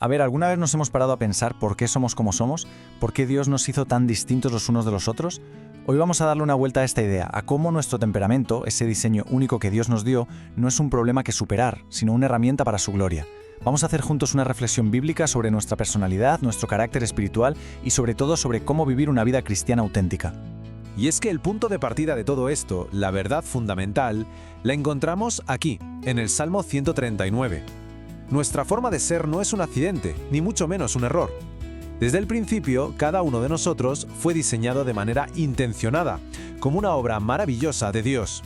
A ver, ¿alguna vez nos hemos parado a pensar por qué somos como somos? ¿Por qué Dios nos hizo tan distintos los unos de los otros? Hoy vamos a darle una vuelta a esta idea, a cómo nuestro temperamento, ese diseño único que Dios nos dio, no es un problema que superar, sino una herramienta para su gloria. Vamos a hacer juntos una reflexión bíblica sobre nuestra personalidad, nuestro carácter espiritual y sobre todo sobre cómo vivir una vida cristiana auténtica. Y es que el punto de partida de todo esto, la verdad fundamental, la encontramos aquí, en el Salmo 139. Nuestra forma de ser no es un accidente, ni mucho menos un error. Desde el principio, cada uno de nosotros fue diseñado de manera intencionada, como una obra maravillosa de Dios.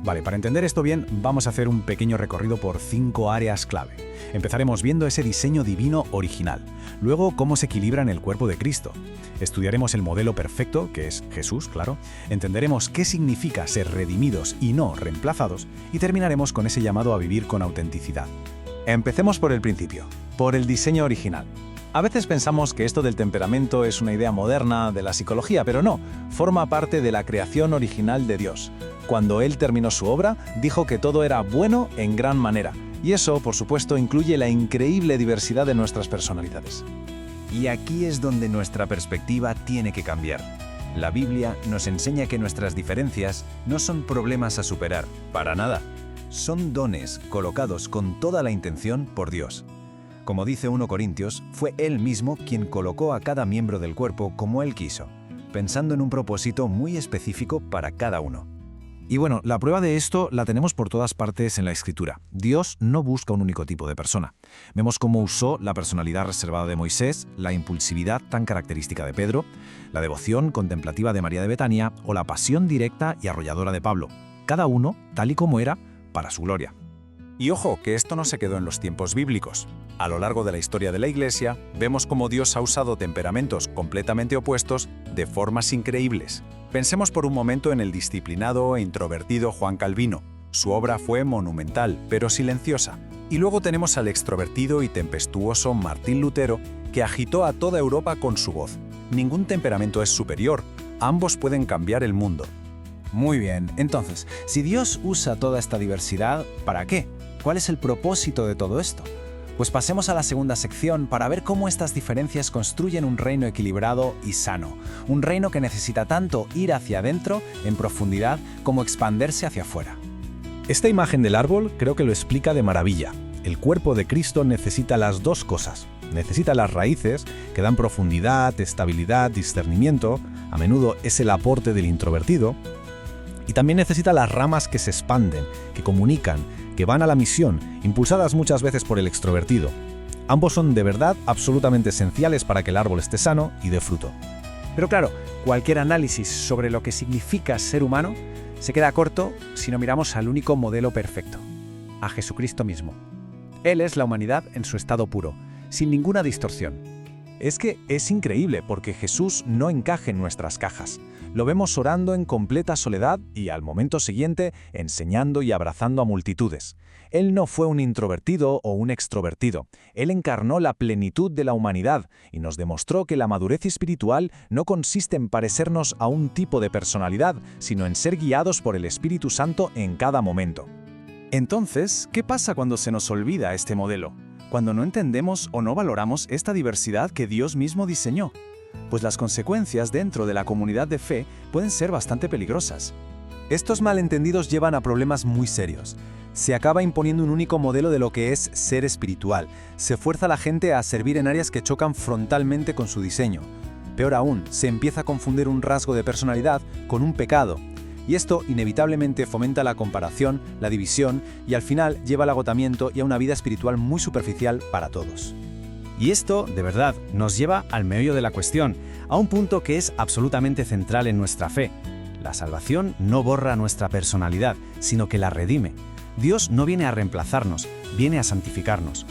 Vale, para entender esto bien, vamos a hacer un pequeño recorrido por 5 áreas clave. Empezaremos viendo ese diseño divino original, luego cómo se equilibra en el cuerpo de Cristo. Estudiaremos el modelo perfecto, que es Jesús, claro, entenderemos qué significa ser redimidos y no reemplazados, y terminaremos con ese llamado a vivir con autenticidad. Empecemos por el principio, por el diseño original. A veces pensamos que esto del temperamento es una idea moderna de la psicología, pero no, forma parte de la creación original de Dios. Cuando Él terminó su obra, dijo que todo era bueno en gran manera, y eso, por supuesto, incluye la increíble diversidad de nuestras personalidades. Y aquí es donde nuestra perspectiva tiene que cambiar. La Biblia nos enseña que nuestras diferencias no son problemas a superar, para nada. Son dones colocados con toda la intención por Dios. Como dice 1 Corintios, fue Él mismo quien colocó a cada miembro del cuerpo como Él quiso, pensando en un propósito muy específico para cada uno. Y bueno, la prueba de esto la tenemos por todas partes en la Escritura. Dios no busca un único tipo de persona. Vemos cómo usó la personalidad reservada de Moisés, la impulsividad tan característica de Pedro, la devoción contemplativa de María de Betania o la pasión directa y arrolladora de Pablo. Cada uno, tal y como era, para su gloria. Y ojo, que esto no se quedó en los tiempos bíblicos. A lo largo de la historia de la Iglesia, vemos cómo Dios ha usado temperamentos completamente opuestos de formas increíbles. Pensemos por un momento en el disciplinado e introvertido Juan Calvino. Su obra fue monumental, pero silenciosa. Y luego tenemos al extrovertido y tempestuoso Martín Lutero, que agitó a toda Europa con su voz. Ningún temperamento es superior, ambos pueden cambiar el mundo. Muy bien, entonces, si Dios usa toda esta diversidad, ¿para qué? ¿Cuál es el propósito de todo esto? Pues pasemos a la segunda sección para ver cómo estas diferencias construyen un reino equilibrado y sano. Un reino que necesita tanto ir hacia adentro, en profundidad, como expandirse hacia afuera. Esta imagen del árbol creo que lo explica de maravilla. El cuerpo de Cristo necesita las dos cosas. Necesita las raíces, que dan profundidad, estabilidad, discernimiento. A menudo es el aporte del introvertido. Y también necesita las ramas que se expanden, que comunican, que van a la misión, impulsadas muchas veces por el extrovertido. Ambos son de verdad absolutamente esenciales para que el árbol esté sano y dé fruto. Pero claro, cualquier análisis sobre lo que significa ser humano se queda corto si no miramos al único modelo perfecto, a Jesucristo mismo. Él es la humanidad en su estado puro, sin ninguna distorsión. Es que es increíble porque Jesús no encaja en nuestras cajas. Lo vemos orando en completa soledad y al momento siguiente enseñando y abrazando a multitudes. Él no fue un introvertido o un extrovertido. Él encarnó la plenitud de la humanidad y nos demostró que la madurez espiritual no consiste en parecernos a un tipo de personalidad, sino en ser guiados por el Espíritu Santo en cada momento. Entonces, ¿qué pasa cuando se nos olvida este modelo? Cuando no entendemos o no valoramos esta diversidad que Dios mismo diseñó. Pues las consecuencias dentro de la comunidad de fe pueden ser bastante peligrosas. Estos malentendidos llevan a problemas muy serios. Se acaba imponiendo un único modelo de lo que es ser espiritual. Se fuerza a la gente a servir en áreas que chocan frontalmente con su diseño. Peor aún, se empieza a confundir un rasgo de personalidad con un pecado. Y esto inevitablemente fomenta la comparación, la división y al final lleva al agotamiento y a una vida espiritual muy superficial para todos. Y esto, de verdad, nos lleva al meollo de la cuestión, a un punto que es absolutamente central en nuestra fe. La salvación no borra nuestra personalidad, sino que la redime. Dios no viene a reemplazarnos, viene a santificarnos.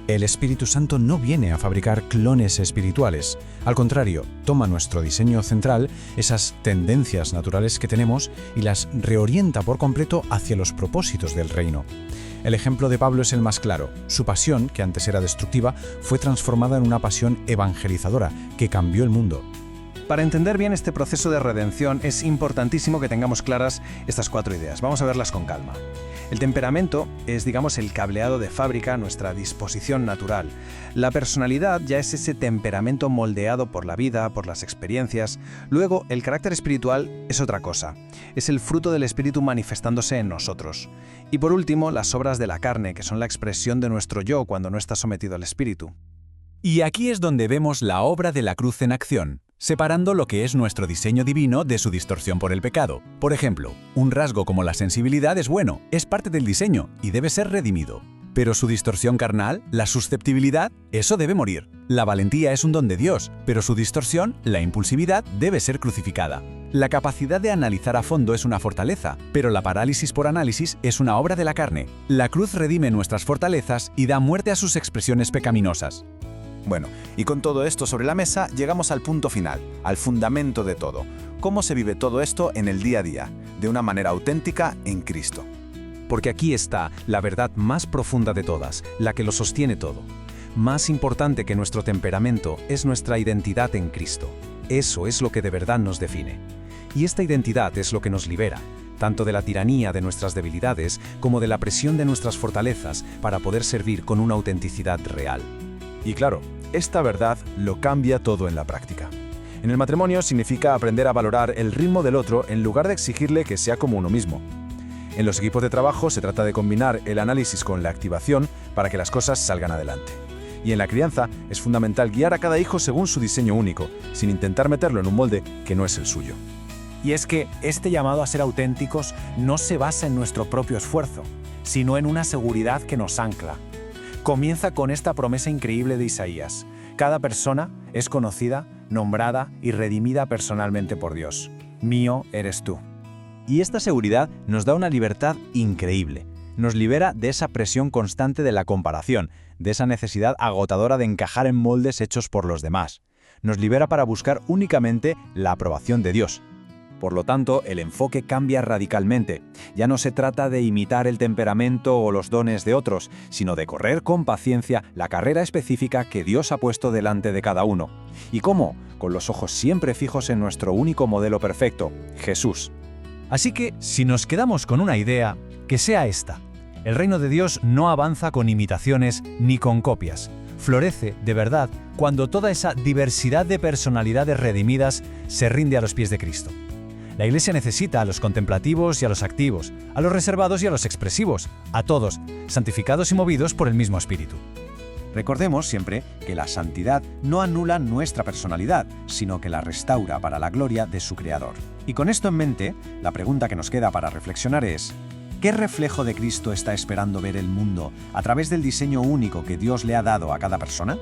El Espíritu Santo no viene a fabricar clones espirituales. Al contrario, toma nuestro diseño central, esas tendencias naturales que tenemos, y las reorienta por completo hacia los propósitos del reino. El ejemplo de Pablo es el más claro. Su pasión, que antes era destructiva, fue transformada en una pasión evangelizadora, que cambió el mundo. Para entender bien este proceso de redención es importantísimo que tengamos claras estas 4 ideas. Vamos a verlas con calma. El temperamento es, digamos, el cableado de fábrica, nuestra disposición natural. La personalidad ya es ese temperamento moldeado por la vida, por las experiencias. Luego, el carácter espiritual es otra cosa. Es el fruto del espíritu manifestándose en nosotros. Y por último, las obras de la carne, que son la expresión de nuestro yo cuando no está sometido al espíritu. Y aquí es donde vemos la obra de la cruz en acción, separando lo que es nuestro diseño divino de su distorsión por el pecado. Por ejemplo, un rasgo como la sensibilidad es bueno, es parte del diseño y debe ser redimido. Pero su distorsión carnal, la susceptibilidad, eso debe morir. La valentía es un don de Dios, pero su distorsión, la impulsividad, debe ser crucificada. La capacidad de analizar a fondo es una fortaleza, pero la parálisis por análisis es una obra de la carne. La cruz redime nuestras fortalezas y da muerte a sus expresiones pecaminosas. Bueno, y con todo esto sobre la mesa, llegamos al punto final, al fundamento de todo. ¿Cómo se vive todo esto en el día a día, de una manera auténtica en Cristo? Porque aquí está la verdad más profunda de todas, la que lo sostiene todo. Más importante que nuestro temperamento es nuestra identidad en Cristo. Eso es lo que de verdad nos define. Y esta identidad es lo que nos libera, tanto de la tiranía de nuestras debilidades como de la presión de nuestras fortalezas para poder servir con una autenticidad real. Y claro, esta verdad lo cambia todo en la práctica. En el matrimonio significa aprender a valorar el ritmo del otro en lugar de exigirle que sea como uno mismo. En los equipos de trabajo se trata de combinar el análisis con la activación para que las cosas salgan adelante. Y en la crianza es fundamental guiar a cada hijo según su diseño único, sin intentar meterlo en un molde que no es el suyo. Y es que este llamado a ser auténticos no se basa en nuestro propio esfuerzo, sino en una seguridad que nos ancla. Comienza con esta promesa increíble de Isaías. Cada persona es conocida, nombrada y redimida personalmente por Dios. Mío eres tú. Y esta seguridad nos da una libertad increíble. Nos libera de esa presión constante de la comparación, de esa necesidad agotadora de encajar en moldes hechos por los demás. Nos libera para buscar únicamente la aprobación de Dios. Por lo tanto, el enfoque cambia radicalmente. Ya no se trata de imitar el temperamento o los dones de otros, sino de correr con paciencia la carrera específica que Dios ha puesto delante de cada uno. ¿Y cómo? Con los ojos siempre fijos en nuestro único modelo perfecto, Jesús. Así que, si nos quedamos con una idea, que sea esta. El reino de Dios no avanza con imitaciones ni con copias. Florece, de verdad, cuando toda esa diversidad de personalidades redimidas se rinde a los pies de Cristo. La Iglesia necesita a los contemplativos y a los activos, a los reservados y a los expresivos, a todos, santificados y movidos por el mismo Espíritu. Recordemos siempre que la santidad no anula nuestra personalidad, sino que la restaura para la gloria de su Creador. Y con esto en mente, la pregunta que nos queda para reflexionar es: ¿qué reflejo de Cristo está esperando ver el mundo a través del diseño único que Dios le ha dado a cada persona?